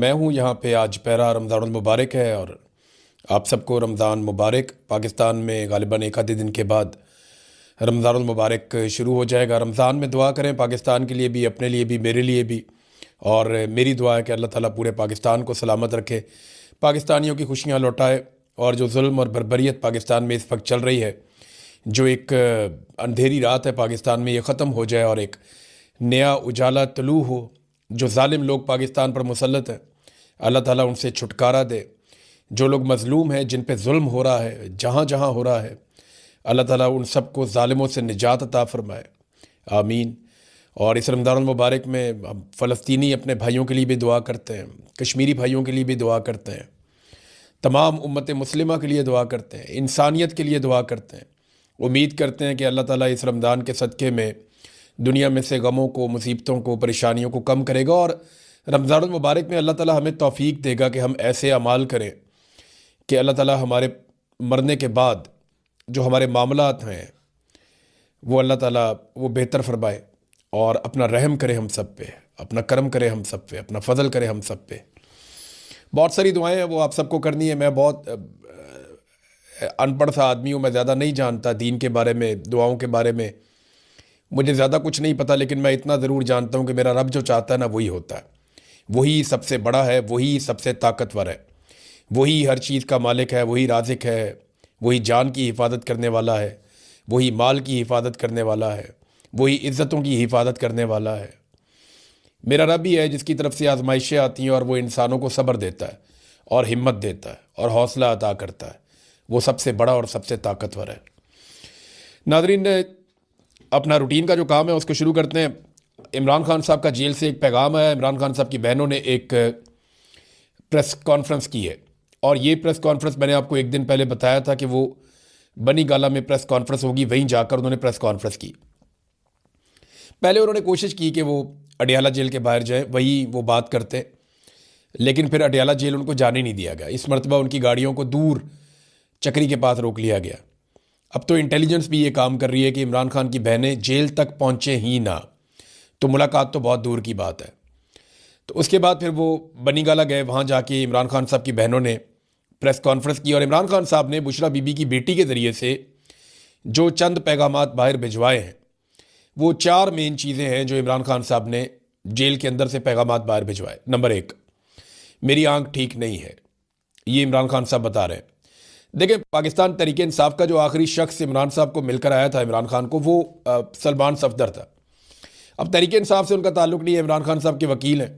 मैं हूँ यहाँ पे। आज पहला रमज़ानुल मुबारक है और आप सबको रमज़ान मुबारक। पाकिस्तान में गालिबन एक आधे दिन के बाद रमज़ानुल मुबारक शुरू हो जाएगा। रमज़ान में दुआ करें पाकिस्तान के लिए भी, अपने लिए भी, मेरे लिए भी। और मेरी दुआ है कि अल्लाह ताला पूरे पाकिस्तान को सलामत रखे, पाकिस्तानियों की खुशियाँ लौटाए। और जो जुल्म और बर्बरियत पाकिस्तान में इस वक्त चल रही है, जो एक अंधेरी रात है पाकिस्तान में, ये ख़त्म हो जाए और एक नया उजाला तलू हो। जो जालिम लोग पाकिस्तान पर मुसल्लत हैं, अल्लाह ताला उनसे छुटकारा दे। जो लोग मज़लूम हैं, जिन पे जुल्म हो रहा है, जहाँ जहाँ हो रहा है, अल्लाह ताला उन सब को ज़ालिमों से निजात अता फ़रमाए, आमीन। और इस रमज़ानुल मुबारक में हम फ़लस्तीनी अपने भाइयों के लिए भी दुआ करते हैं, कश्मीरी भाइयों के लिए भी दुआ करते हैं, तमाम उम्मत मुस्लिमा के लिए दुआ करते हैं, इंसानियत के लिए दुआ करते हैं। उम्मीद करते हैं कि अल्लाह ताला इस रमज़ान के सदक़े में दुनिया में से गमों को, मुसीबतों को, परेशानियों को कम करेगा। और रमज़ानुल मुबारक में अल्लाह ताला हमें तौफ़ीक देगा कि हम ऐसे अमाल करें कि अल्लाह ताला हमारे मरने के बाद जो हमारे मामलात हैं वो अल्लाह ताला वो बेहतर फरमाए और अपना रहम करे हम सब पे, अपना करम करे हम सब पे, अपना फ़ज़ल करे हम सब पे। बहुत सारी दुआएं हैं, वो आप सबको करनी है। मैं बहुत अनपढ़ सा आदमी हूँ, मैं ज़्यादा नहीं जानता दीन के बारे में, दुआओं के बारे में मुझे ज़्यादा कुछ नहीं पता। लेकिन मैं इतना ज़रूर जानता हूँ कि मेरा रब जो चाहता है ना, वही होता है। वही सबसे बड़ा है, वही सबसे ताकतवर है, वही हर चीज़ का मालिक है, वही राज़िक है, वही जान की हिफाजत करने वाला है, वही माल की हिफाजत करने वाला है, वही इज़्ज़तों की हिफाजत करने वाला है। मेरा रब ही है जिसकी तरफ से आजमाइशें आती हैं और वो इंसानों को सब्र देता है और हिम्मत देता है और हौसला अता करता है। वो सबसे बड़ा और सबसे ताकतवर है। नाज़रीन, अपना रूटीन का जो काम है उसको शुरू करते हैं। इमरान खान साहब का जेल से एक पैगाम आया। इमरान खान साहब की बहनों ने एक प्रेस कॉन्फ्रेंस की है और ये प्रेस कॉन्फ्रेंस मैंने आपको एक दिन पहले बताया था कि वो बनी गाला में प्रेस कॉन्फ्रेंस होगी, वहीं जाकर उन्होंने प्रेस कॉन्फ्रेंस की। पहले उन्होंने कोशिश की कि वो अडियाला जेल के बाहर जाए, वही वो बात करते, लेकिन फिर अडियाला जेल उनको जाने नहीं दिया गया। इस मरतबा उनकी गाड़ियों को दूर चक्री के पास रोक लिया गया। अब तो इंटेलिजेंस भी ये काम कर रही है कि इमरान खान की बहनें जेल तक पहुँचे ही ना, तो मुलाकात तो बहुत दूर की बात है। तो उसके बाद फिर वो बनी गाला गए, वहाँ जाके इमरान खान साहब की बहनों ने प्रेस कॉन्फ्रेंस की और इमरान खान साहब ने बुशरा बीबी की बेटी के ज़रिए से जो चंद पैगामात बाहर भिजवाए हैं, वो 4 मेन चीज़ें हैं जो इमरान खान साहब ने जेल के अंदर से पैगामात बाहर भिजवाए। नंबर 1, मेरी आंख ठीक नहीं है, ये इमरान खान साहब बता रहे हैं। देखिए, पाकिस्तान तहरीक इंसाफ का जो आखिरी शख्स इमरान साहब को मिलकर आया था इमरान खान को, वो सलमान सफदर था। अब तहरीक इंसाफ से उनका ताल्लुक़ नहीं है, इमरान खान साहब के वकील हैं।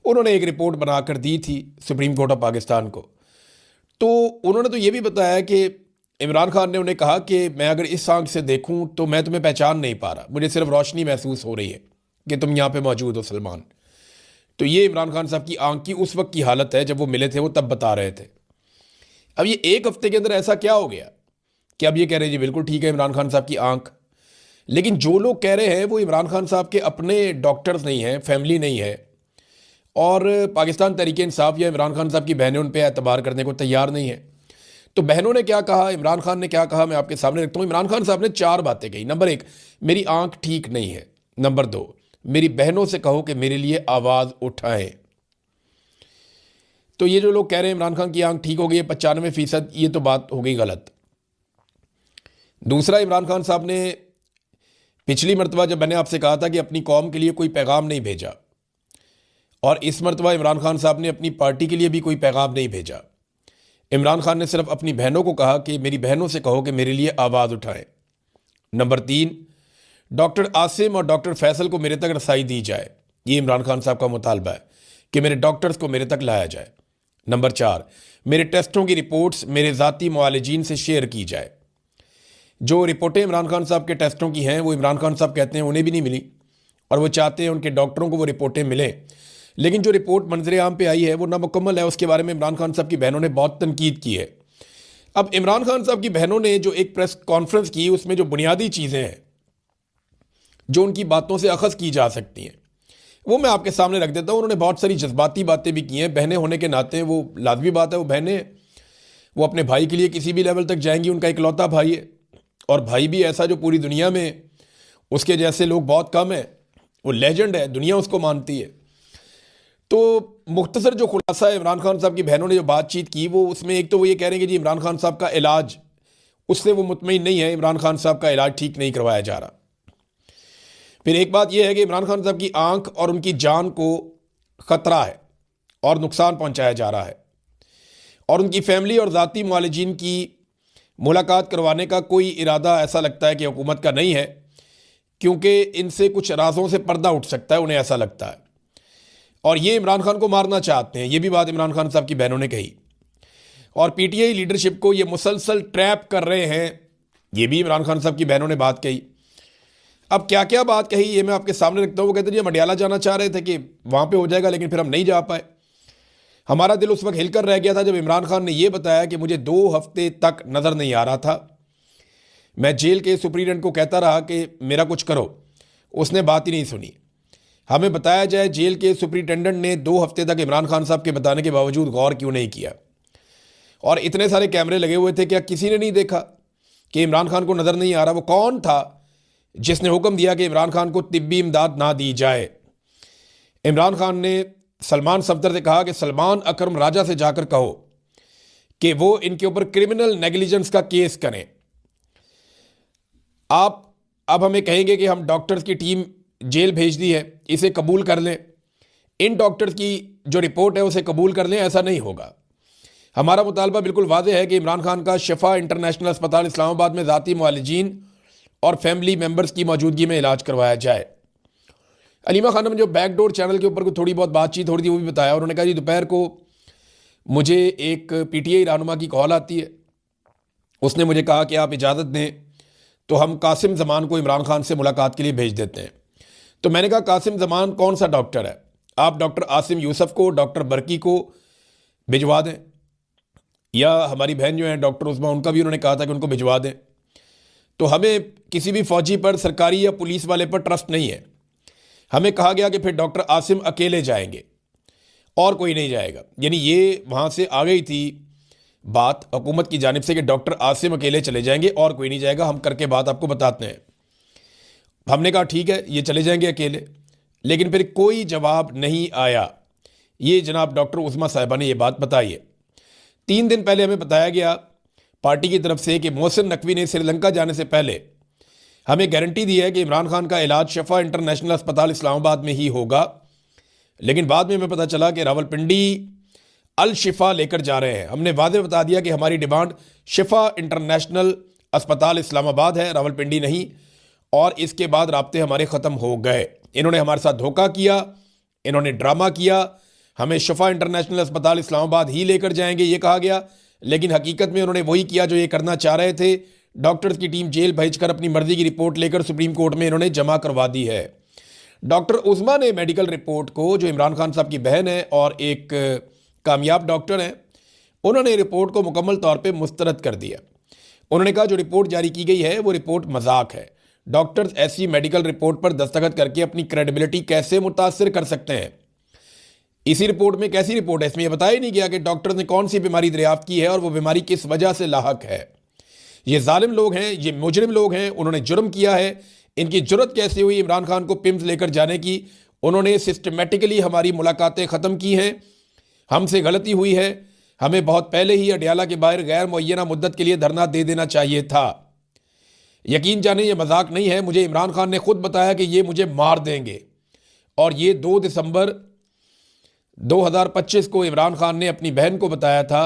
उन्होंने एक रिपोर्ट बनाकर दी थी सुप्रीम कोर्ट ऑफ पाकिस्तान को। तो उन्होंने तो ये भी बताया कि इमरान खान ने उन्हें कहा कि मैं अगर इस आंख से देखूं तो मैं तुम्हें पहचान नहीं पा रहा, मुझे सिर्फ रोशनी महसूस हो रही है कि तुम यहाँ पे मौजूद हो सलमान। तो ये इमरान खान साहब की आंख की उस वक्त की हालत है, जब वो मिले थे वो तब बता रहे थे। अब ये एक हफ्ते के अंदर ऐसा क्या हो गया कि अब ये कह रहे हैं जी बिल्कुल ठीक है इमरान खान साहब की आंख। लेकिन जो लोग कह रहे हैं वो इमरान खान साहब के अपने डॉक्टर्स नहीं हैं, फैमिली नहीं है, और पाकिस्तान तहरीक इंसाफ या इमरान खान साहब की बहनें उन पर एतबार करने को तैयार नहीं है। तो बहनों ने क्या कहा, इमरान खान ने क्या कहा, मैं आपके सामने रखता हूँ। इमरान खान साहब ने 4 बातें कही। नंबर 1, मेरी आंख ठीक नहीं है। नंबर 2, मेरी बहनों से कहो कि मेरे लिए आवाज़ उठाएं। तो ये जो लोग कह रहे हैं इमरान खान की आंख ठीक हो गई है 95%, ये तो बात हो गई गलत। दूसरा, इमरान खान साहब ने पिछली मरतबा जब मैंने आपसे कहा था कि अपनी कौम के लिए कोई पैगाम नहीं भेजा, और इस मरतबा इमरान खान साहब ने अपनी पार्टी के लिए भी कोई पैगाम नहीं भेजा। इमरान खान ने सिर्फ अपनी बहनों को कहा कि मेरी बहनों से कहो कि मेरे लिए आवाज़ उठाएं। नंबर 3, डॉक्टर आसिम और डॉक्टर फैसल को मेरे तक रसाई दी जाए। ये इमरान खान साहब का मुतालबा है कि मेरे डॉक्टर्स को मेरे तक लाया जाए। नंबर 4, मेरे टेस्टों की रिपोर्ट्स मेरे ज़ाती मुआलिजीन से शेयर की जाए। जो रिपोर्टें इमरान खान साहब के टेस्टों की हैं वो इमरान खान साहब कहते हैं उन्हें भी नहीं मिली, और वो चाहते हैं उनके डॉक्टरों को वो रिपोर्टें मिलें। लेकिन जो रिपोर्ट मंजर आम पे आई है वो नामुकम्मल है। उसके बारे में इमरान खान साहब की बहनों ने बहुत तनकीद की है। अब इमरान खान साहब की बहनों ने जो एक प्रेस कॉन्फ्रेंस की, उसमें जो बुनियादी चीज़ें हैं जो उनकी बातों से अखज़ की जा सकती हैं, वो मैं आपके सामने रख देता हूँ। उन्होंने बहुत सारी जज्बाती बातें भी की हैं। बहनें होने के नाते वो लाजमी बात है, वो बहनें वो अपने भाई के लिए किसी भी लेवल तक जाएंगी। उनका इकलौता भाई है, और भाई भी ऐसा जो पूरी दुनिया में उसके जैसे लोग बहुत कम हैं। वो लेजेंड है, दुनिया उसको मानती है। तो मुख्तसर जो खुलासा है, इमरान खान साहब की बहनों ने जो बातचीत की, वो उसमें एक तो वो ये कह रहे हैं कि जी इमरान खान साहब का इलाज, उससे वो मुतमईन नहीं है, इमरान खान साहब का इलाज ठीक नहीं करवाया जा रहा। फिर एक बात यह है कि इमरान खान साहब की आंख और उनकी जान को खतरा है और नुकसान पहुंचाया जा रहा है, और उनकी फैमिली और ज़ाती मुआलिजीन की मुलाकात करवाने का कोई इरादा ऐसा लगता है कि हुकूमत का नहीं है, क्योंकि इनसे कुछ राजों से पर्दा उठ सकता है, उन्हें ऐसा लगता है, और ये इमरान खान को मारना चाहते हैं। ये भी बात इमरान खान साहब की बहनों ने कही। और पीटीआई लीडरशिप को ये मुसलसल ट्रैप कर रहे हैं, ये भी इमरान खान साहब की बहनों ने बात कही। अब क्या क्या बात कही ये मैं आपके सामने रखता हूँ। वो कहते हैं हम अडियाला जाना चाह रहे थे कि वहाँ पे हो जाएगा, लेकिन फिर हम नहीं जा पाए। हमारा दिल उस वक्त हिलकर रह गया था जब इमरान खान ने यह बताया कि मुझे 2 हफ्ते तक नज़र नहीं आ रहा था। मैं जेल के सुप्रीडेंट को कहता रहा कि मेरा कुछ करो, उसने बात ही नहीं सुनी। हमें बताया जाए जेल के सुप्रिटेंडेंट ने 2 हफ्ते तक इमरान खान साहब के बताने के बावजूद गौर क्यों नहीं किया। और इतने सारे कैमरे लगे हुए थे, क्या किसी ने नहीं देखा कि इमरान खान को नज़र नहीं आ रहा? वो कौन था जिसने हुक्म दिया कि इमरान खान को तिब्बी इमदाद ना दी जाए? इमरान खान ने सलमान सफदर से कहा कि सलमान अकरम राजा से जाकर कहो कि वो इनके ऊपर क्रिमिनल नेग्लिजेंस का केस करें। आप अब हमें कहेंगे कि हम डॉक्टर्स की टीम जेल भेज दी है, इसे कबूल कर लें, इन डॉक्टर्स की जो रिपोर्ट है उसे कबूल कर लें। ऐसा नहीं होगा। हमारा मुतालबा बिल्कुल वाज़ेह है कि इमरान खान का शिफा इंटरनेशनल अस्पताल इस्लामाबाद में ज़ाती मुआलिजीन और फैमिली मेम्बर्स की मौजूदगी में इलाज करवाया जाए। अलीमा खानम जो बैकडोर चैनल के ऊपर को थोड़ी बहुत बातचीत हो रही थी वो भी बताया। उन्होंने कहा जी दोपहर को मुझे एक पीटीआई रहनुमा की कॉल आती है, उसने मुझे कहा कि आप इजाज़त दें तो हम कासिम ज़मान को इमरान खान से मुलाकात के लिए भेज देते हैं। तो मैंने कहा कासिम ज़मान कौन सा डॉक्टर है? आप डॉक्टर आसिम यूसुफ को, डॉक्टर बरकी को भिजवा दें, या हमारी बहन जो है डॉक्टर उस्मा, उनका भी उन्होंने कहा था कि उनको भिजवा दें। तो हमें किसी भी फौजी पर, सरकारी या पुलिस वाले पर ट्रस्ट नहीं है। हमें कहा गया कि फिर डॉक्टर आसिम अकेले जाएंगे और कोई नहीं जाएगा। यानी ये वहाँ से आ गई थी बात हुकूमत की जानिब से कि डॉक्टर आसिम अकेले चले जाएंगे और कोई नहीं जाएगा, हम करके बात आपको बताते हैं। हमने कहा ठीक है, ये चले जाएंगे अकेले, लेकिन फिर कोई जवाब नहीं आया। ये जनाब डॉक्टर उस्मा साहिबा ने ये बात बताई है। 3 दिन पहले हमें बताया गया पार्टी की तरफ से कि मोहसिन नकवी ने श्रीलंका जाने से पहले हमें गारंटी दी है कि इमरान खान का इलाज शफा इंटरनेशनल अस्पताल इस्लामाबाद में ही होगा, लेकिन बाद में हमें पता चला कि रावलपिंडी अल शिफा लेकर जा रहे हैं। हमने वादे बता दिया कि हमारी डिमांड शिफा इंटरनेशनल अस्पताल इस्लामाबाद है, रावलपिंडी नहीं, और इसके बाद राब्ते हमारे ख़त्म हो गए। इन्होंने हमारे साथ धोखा किया, इन्होंने ड्रामा किया, हमें शिफा इंटरनेशनल अस्पताल इस्लामाबाद ही लेकर जाएंगे ये कहा गया, लेकिन हकीकत में उन्होंने वही किया जो ये करना चाह रहे थे। डॉक्टर्स की टीम जेल भेजकर अपनी मर्जी की रिपोर्ट लेकर सुप्रीम कोर्ट में इन्होंने जमा करवा दी है। डॉक्टर उस्मा ने मेडिकल रिपोर्ट को, जो इमरान खान साहब की बहन है और एक कामयाब डॉक्टर हैं, उन्होंने रिपोर्ट को मुकम्मल तौर पे मुस्तरद कर दिया। उन्होंने कहा जो रिपोर्ट जारी की गई है वो रिपोर्ट मजाक है। डॉक्टर्स ऐसी मेडिकल रिपोर्ट पर दस्तखत करके अपनी क्रेडिबिलिटी कैसे मुतासर कर सकते हैं? इसी रिपोर्ट में कैसी रिपोर्ट है? इसमें यह बताया नहीं गया कि डॉक्टर ने कौन सी बीमारी दरियाफ्त की है और वो बीमारी किस वजह से लाहक है। ये जालिम लोग हैं, ये मुजरिम लोग हैं, उन्होंने जुर्म किया है। इनकी जुर्रत कैसे हुई इमरान खान को पिम्स लेकर जाने की? उन्होंने सिस्टमेटिकली हमारी मुलाकातें ख़त्म की हैं। हमसे गलती हुई है, हमें बहुत पहले ही अडियाला के बाहर गैर मुअय्यना मुद्दत के लिए धरना दे देना चाहिए था। यकीन जाने ये मजाक नहीं है। मुझे इमरान खान ने खुद बताया कि ये मुझे मार देंगे, और ये 2 दिसंबर 2025 को इमरान खान ने अपनी बहन को बताया था,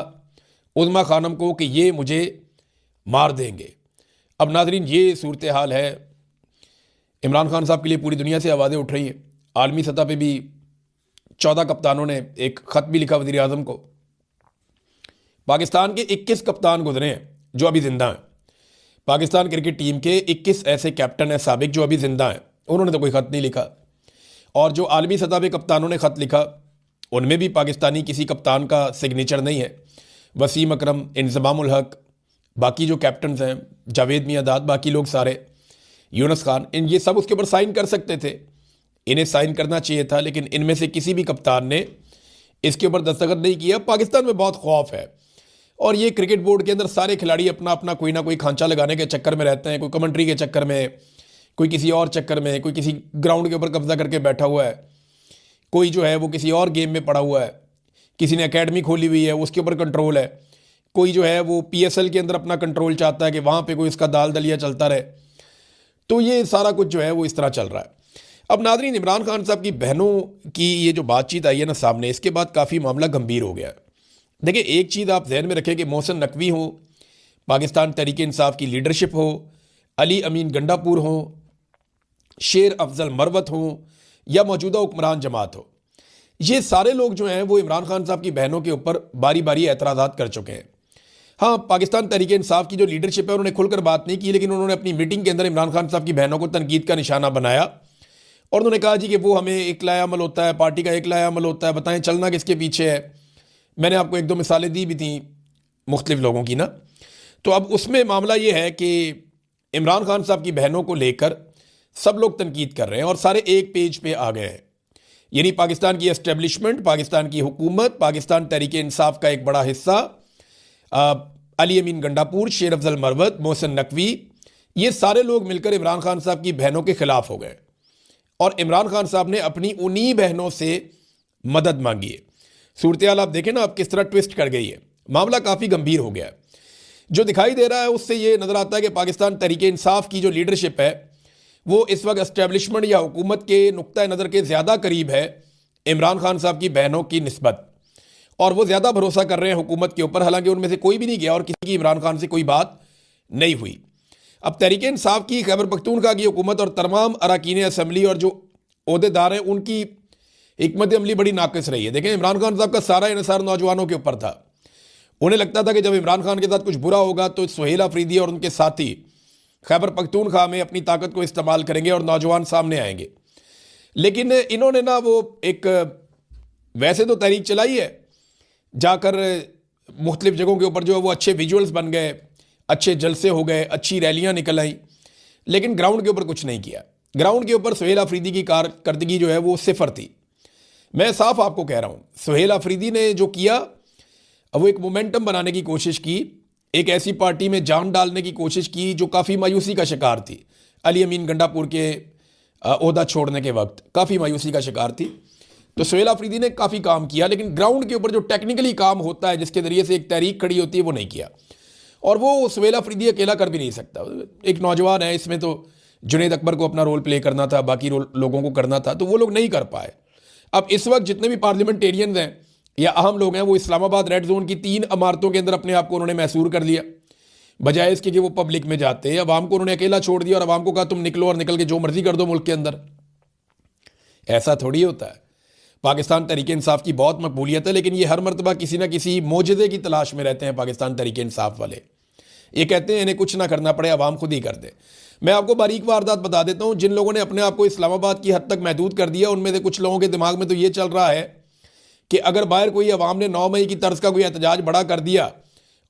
उज़्मा खानम को, कि ये मुझे मार देंगे। अब नाज़रीन ये सूरत हाल है। इमरान खान साहब के लिए पूरी दुनिया से आवाज़ें उठ रही हैं। आलमी सतह पे भी 14 कप्तानों ने एक ख़त भी लिखा वज़ीर आज़म को। पाकिस्तान के 21 कप्तान गुजरे हैं जो अभी ज़िंदा हैं। पाकिस्तान क्रिकेट टीम के 21 ऐसे कैप्टन हैं साबिक जो अभी ज़िंदा हैं, उन्होंने तो कोई ख़त नहीं लिखा। और जो आलमी सतह पे कप्तानों ने ख़त लिखा उनमें भी पाकिस्तानी किसी कप्तान का सिग्नेचर नहीं है। वसीम अकरम, इंज़माम उल हक, बाकी जो कैप्टन्स हैं, जावेद मियादाद, बाकी लोग सारे, यूनुस खान, इन ये सब उसके ऊपर साइन कर सकते थे, इन्हें साइन करना चाहिए था, लेकिन इनमें से किसी भी कप्तान ने इसके ऊपर दस्तखत नहीं किया। पाकिस्तान में बहुत खौफ है, और ये क्रिकेट बोर्ड के अंदर सारे खिलाड़ी अपना अपना कोई ना कोई खांचा लगाने के चक्कर में रहते हैं। कोई कमेंट्री के चक्कर में, कोई किसी और चक्कर में, कोई किसी ग्राउंड के ऊपर कब्जा करके बैठा हुआ है, कोई जो है वो किसी और गेम में पड़ा हुआ है, किसी ने एकेडमी खोली हुई है उसके ऊपर कंट्रोल है, कोई जो है वो PSL के अंदर अपना कंट्रोल चाहता है कि वहाँ पे कोई इसका दाल दलिया चलता रहे। तो ये सारा कुछ जो है वो इस तरह चल रहा है। अब नाज़रीन, इमरान खान साहब की बहनों की ये जो बातचीत आई है ना सामने, इसके बाद काफ़ी मामला गंभीर हो गया है। देखिए, एक चीज़ आप जहन में रखें कि मोहसिन नकवी हो, पाकिस्तान तहरीक इंसाफ की लीडरशिप हो, अली अमीन गंडापुर हो, शेर अफजल मरवत हो या मौजूदा हुक्मरान जमात हो, ये सारे लोग जो हैं वो इमरान खान साहब की बहनों के ऊपर बारी बारी एतराज़ात कर चुके हैं। हाँ, पाकिस्तान तहरीक इंसाफ की जो लीडरशिप है उन्होंने खुलकर बात नहीं की, लेकिन उन्होंने अपनी मीटिंग के अंदर इमरान खान साहब की बहनों को तनकीद का निशाना बनाया और उन्होंने कहा जी कि वो हमें इकलाया अमल होता है, पार्टी का इकलाया अमल होता है, बताएं चलना किसके पीछे है। मैंने आपको एक दो मिसालें दी भी थी मुख्तलिफ लोगों की ना। तो अब उसमें मामला ये है कि इमरान खान साहब की बहनों को लेकर सब लोग तनकीद कर रहे हैं और सारे एक पेज पे आ गए हैं। यानी पाकिस्तान की एस्टेब्लिशमेंट, पाकिस्तान की हुकूमत, पाकिस्तान तहरीक इंसाफ का एक बड़ा हिस्सा, अली अमीन गंडापुर, शेर अफजल मरवत, मोहसिन नकवी, ये सारे लोग मिलकर इमरान खान साहब की बहनों के खिलाफ हो गए और इमरान खान साहब ने अपनी उन्हीं बहनों से मदद मांगी है। सूरत हाल आप देखें ना, अब किस तरह ट्विस्ट कर गई है, मामला काफ़ी गंभीर हो गया है। जो दिखाई दे रहा है उससे ये नज़र आता है कि पाकिस्तान तहरीक इंसाफ की जो लीडरशिप है वो इस वक्त एस्टेब्लिशमेंट या हुकूमत के नुक्ता नज़र के ज़्यादा करीब है इमरान खान साहब की बहनों की निस्बत, और वो ज़्यादा भरोसा कर रहे हैं हुकूमत के ऊपर, हालांकि उनमें से कोई भी नहीं गया और किसी की इमरान खान से कोई बात नहीं हुई। अब तहरीक इंसाफ की, खैबर पख्तूनख्वा की हुकूमत और तमाम अरकान असम्बली और जो ओहदेदार हैं उनकी हिकमत अमली बड़ी नाकिस रही है। देखें, इमरान खान साहब का सारा इन्हिसार नौजवानों के ऊपर था। उन्हें लगता था कि जब इमरान खान के साथ कुछ बुरा होगा तो सुहेल अफरीदी और उनके साथी खैबर पख्तूनख्वा में अपनी ताकत को इस्तेमाल करेंगे और नौजवान सामने आएंगे। लेकिन इन्होंने ना वो एक वैसे तो तहरीक चलाई है, जाकर मुख्तलिफ जगहों के ऊपर जो है वो अच्छे विजुअल्स बन गए, अच्छे जलसे हो गए, अच्छी रैलियां निकल आई, लेकिन ग्राउंड के ऊपर कुछ नहीं किया। ग्राउंड के ऊपर सुहेल अफरीदी की कारकर्दगी जो है वो सिफर थी। मैं साफ आपको कह रहा हूँ, सुहेल अफरीदी ने जो किया वो एक मोमेंटम बनाने की कोशिश की, एक ऐसी पार्टी में जान डालने की कोशिश की जो काफ़ी मायूसी का शिकार थी। अली अमीन गंडापुर के ओहदा छोड़ने के वक्त काफ़ी मायूसी का शिकार थी। तो सुहेल अफरीदी ने काफ़ी काम किया, लेकिन ग्राउंड के ऊपर जो टेक्निकली काम होता है जिसके ज़रिए से एक तहरीक खड़ी होती है वो नहीं किया, और वो सुहेल अफरीदी अकेला कर भी नहीं सकता। एक नौजवान है, इसमें तो जुनैद अकबर को अपना रोल प्ले करना था, बाकी लोगों को करना था, तो वो लोग नहीं कर पाए। अब इस वक्त जितने भी पार्लियामेंटेरियंस हैं या अहम लोग हैं वो इस्लामाबाद रेड जोन की 3 इमारतों के अंदर अपने आप को उन्होंने महसूर कर लिया, बजाय इसके कि वो पब्लिक में जाते। अवाम को उन्होंने अकेला छोड़ दिया और अवाम को कहा तुम निकलो और निकल के जो मर्जी कर दो मुल्क के अंदर। ऐसा थोड़ी होता है। पाकिस्तान तहरीक इंसाफ की बहुत मकबूलियत है, लेकिन ये हर मरतबा किसी ना किसी मोजज़े की तलाश में रहते हैं पाकिस्तान तहरीक इंसाफ वाले। ये कहते हैं इन्हें कुछ ना करना पड़े, अवाम खुद ही कर दे। मैं आपको बारीक वारदात बता देता हूँ। जिन लोगों ने अपने आप को इस्लामाबाद की हद तक महदूद कर दिया, उनमें से कुछ लोगों के दिमाग में तो ये चल रहा है कि अगर बाहर कोई अवाम ने 9 मई की तर्ज का कोई एहतजाज बड़ा कर दिया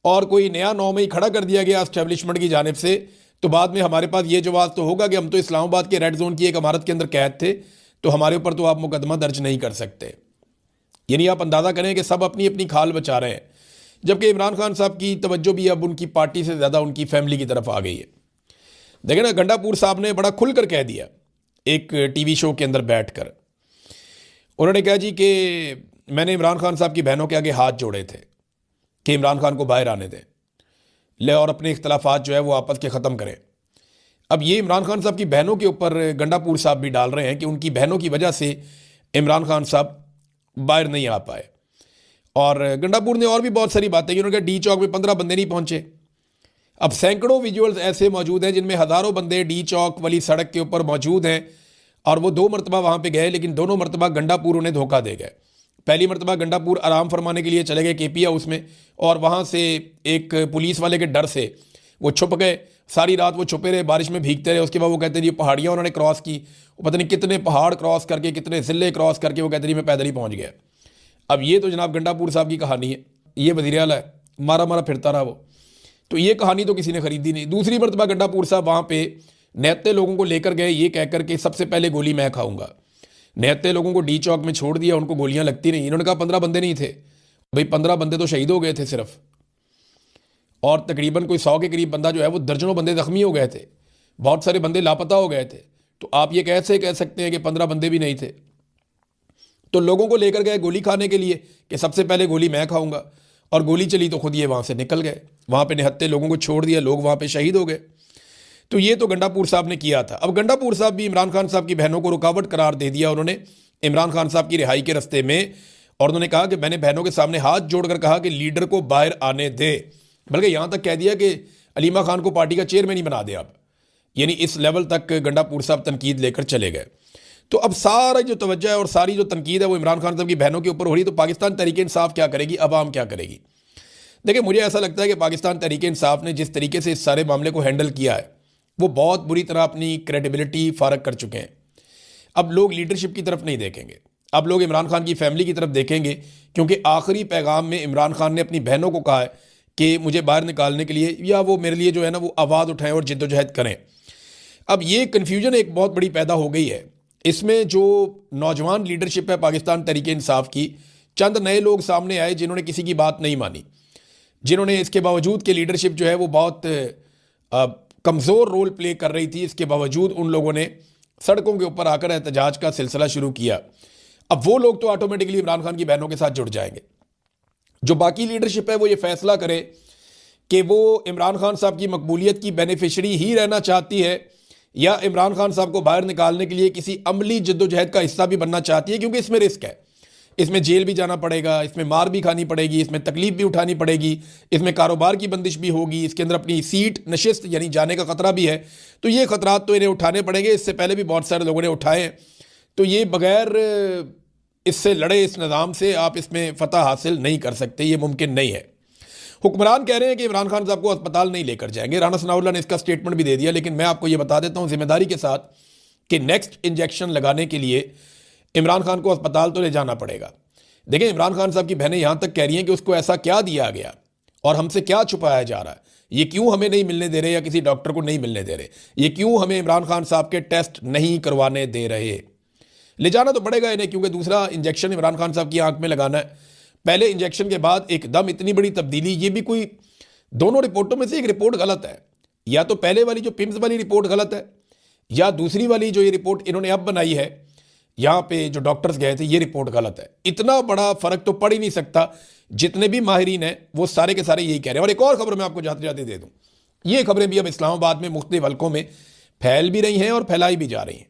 और कोई नया 9 मई खड़ा कर दिया गया एस्टेब्लिशमेंट की जानिब से, तो बाद में हमारे पास ये जवाब तो होगा कि हम तो इस्लामाबाद के रेड जोन की एक इमारत के अंदर कैद थे, तो हमारे ऊपर तो आप मुकदमा दर्ज नहीं कर सकते। यानी आप अंदाज़ा करें कि सब अपनी अपनी खाल बचा रहे हैं, जबकि इमरान खान साहब की तवज्जो भी अब उनकी पार्टी से ज़्यादा उनकी फैमिली की तरफ आ गई है। देखें ना, गंडापुर साहब ने बड़ा खुलकर कह दिया एक टीवी शो के अंदर बैठकर। उन्होंने कहा जी कि मैंने इमरान खान साहब की बहनों के आगे हाथ जोड़े थे कि इमरान खान को बाहर आने दें ले और अपने इख्तलाफात जो है वो आपस के ख़त्म करें। अब ये इमरान खान साहब की बहनों के ऊपर गंडापुर साहब भी डाल रहे हैं कि उनकी बहनों की वजह से इमरान खान साहब बाहर नहीं आ पाए। और गंडापुर ने और भी बहुत सारी बातें की। उन्होंने कहा डी चौक में 15 बंदे नहीं पहुंचे। अब सैकड़ों विजुअल्स ऐसे मौजूद हैं जिनमें हज़ारों बंदे डी चौक वाली सड़क के ऊपर मौजूद हैं, और वो 2 मरतबा वहाँ पे गए, लेकिन दोनों मरतबा गंडापुर उन्हें धोखा दे गए। पहली मरतबा गंडापुर आराम फरमाने के लिए चले गए KP हाउस में, और वहाँ से एक पुलिस वाले के डर से वो छुप गए। सारी रात वो छुपे रहे, बारिश में भीगते रहे। उसके बाद वो कहते हैं जी पहाड़ियाँ उन्होंने क्रॉस की, वो पता नहीं कितने पहाड़ क्रॉस करके, कितने ज़िले क्रॉस करके, वो कहते हैं मैं पैदल ही पहुँच गया। अब ये तो जनाब गंडापुर साहब की कहानी है। ये वज़ीर आला है, मारा मारा फिरता रहा वो, तो ये कहानी तो किसी ने खरीदी नहीं। दूसरी मरतबा गंडापुर साहब वहाँ पे निहत्ते लोगों को लेकर गए, ये कहकर के सबसे पहले गोली मैं खाऊंगा। निहत्ते लोगों को डी चौक में छोड़ दिया, उनको गोलियां लगती नहीं। इन्होंने कहा 15 बंदे नहीं थे। भाई 15 बंदे तो शहीद हो गए थे सिर्फ, और तकरीबन कोई 100 के करीब बंदा जो है वो दर्जनों बंदे जख्मी हो गए थे, बहुत सारे बंदे लापता हो गए थे। तो आप ये कैसे कह सकते हैं कि 15 बंदे भी नहीं थे? तो लोगों को लेकर गए गोली खाने के लिए कि सबसे पहले गोली मैं खाऊंगा, और गोली चली तो खुद ये वहाँ से निकल गए, वहाँ पे निहत्थे लोगों को छोड़ दिया, लोग वहाँ पे शहीद हो गए। तो ये तो गंडापुर साहब ने किया था। अब गंडापुर साहब भी इमरान खान साहब की बहनों को रुकावट करार दे दिया उन्होंने इमरान खान साहब की रिहाई के रास्ते में, और उन्होंने कहा कि मैंने बहनों के सामने हाथ जोड़कर कहा कि लीडर को बाहर आने दे, बल्कि यहाँ तक कह दिया कि अलीमा खान को पार्टी का चेयरमैन ही बना दे आप, यानी इस लेवल तक गंडापुर साहब तनकीद लेकर चले गए। तो अब सारा जो तवज्जो है और सारी जो तनकीद है वो इमरान खान साहब की बहनों के ऊपर हो रही, तो पाकिस्तान तहरीक इंसाफ क्या करेगी, अवाम क्या करेगी? देखिए, मुझे ऐसा लगता है कि पाकिस्तान तहरीक इंसाफ ने जिस तरीके से इस सारे मामले को हैंडल किया है वो बहुत बुरी तरह अपनी क्रेडिबिलिटी फारग कर चुके हैं। अब लोग लीडरशिप की तरफ नहीं देखेंगे, अब लोग इमरान खान की फैमिली की तरफ देखेंगे, क्योंकि आखिरी पैगाम में इमरान खान ने अपनी बहनों को कहा है कि मुझे बाहर निकालने के लिए या वो मेरे लिए जो है ना वो आवाज़ उठाएं और जिद्दोजहद करें। अब ये कन्फ्यूजन एक बहुत बड़ी पैदा हो गई है। इसमें जो नौजवान लीडरशिप है पाकिस्तान तहरीक इंसाफ की, चंद नए लोग सामने आए जिन्होंने किसी की बात नहीं मानी, जिन्होंने इसके बावजूद कि लीडरशिप जो है वो बहुत कमज़ोर रोल प्ले कर रही थी, इसके बावजूद उन लोगों ने सड़कों के ऊपर आकर एहतजाज का सिलसिला शुरू किया। अब वो लोग तो ऑटोमेटिकली इमरान खान की बहनों के साथ जुड़ जाएंगे। जो बाकी लीडरशिप है वो ये फैसला करे कि वो इमरान खान साहब की मकबूलियत की बेनिफिशरी ही रहना चाहती है या इमरान खान साहब को बाहर निकालने के लिए किसी अमली जद्दोजहद का हिस्सा भी बनना चाहती है, क्योंकि इसमें रिस्क है, इसमें जेल भी जाना पड़ेगा, इसमें मार भी खानी पड़ेगी, इसमें तकलीफ भी उठानी पड़ेगी, इसमें कारोबार की बंदिश भी होगी, इसके अंदर अपनी सीट नशिस्त यानी जाने का खतरा भी है। तो ये खतरात तो इन्हें उठाने पड़ेंगे, इससे पहले भी बहुत सारे लोगों ने उठाए हैं। तो ये बगैर इससे लड़े इस निज़ाम से आप इसमें फ़तह हासिल नहीं कर सकते, ये मुमकिन नहीं है। हुक्मरान कह रहे हैं कि इमरान खान साहब को अस्पताल नहीं लेकर जाएंगे, राना सनाउल्लाह ने इसका स्टेटमेंट भी दे दिया, लेकिन मैं आपको ये बता देता हूँ जिम्मेदारी के साथ कि नेक्स्ट इंजेक्शन लगाने के लिए इमरान खान को अस्पताल तो ले जाना पड़ेगा। देखें, इमरान खान साहब की बहनें यहाँ तक कह रही हैं कि उसको ऐसा क्या दिया गया और हमसे क्या छुपाया जा रहा है, ये क्यों हमें नहीं मिलने दे रहे या किसी डॉक्टर को नहीं मिलने दे रहे, ये क्यों हमें इमरान खान साहब के टेस्ट नहीं करवाने दे रहे। ले जाना तो पड़ेगा इन्हें, क्योंकि दूसरा इंजेक्शन इमरान खान साहब की आंख में लगाना है। पहले इंजेक्शन के बाद एकदम इतनी बड़ी तब्दीली, ये भी कोई, दोनों रिपोर्टों में से एक रिपोर्ट गलत है, या तो पहले वाली जो पिम्स वाली रिपोर्ट गलत है या दूसरी वाली जो ये रिपोर्ट इन्होंने अब बनाई है, यहाँ पे जो डॉक्टर्स गए थे, ये रिपोर्ट गलत है। इतना बड़ा फर्क तो पड़ ही नहीं सकता। जितने भी माहिरीन हैं वो सारे के सारे यही कह रहे हैं। और एक और खबर मैं आपको जाते जाते दे दूँ, ये खबरें भी अब इस्लामाबाद में मुख्तलिफ हलकों में फैल भी रही हैं और फैलाई भी जा रही हैं।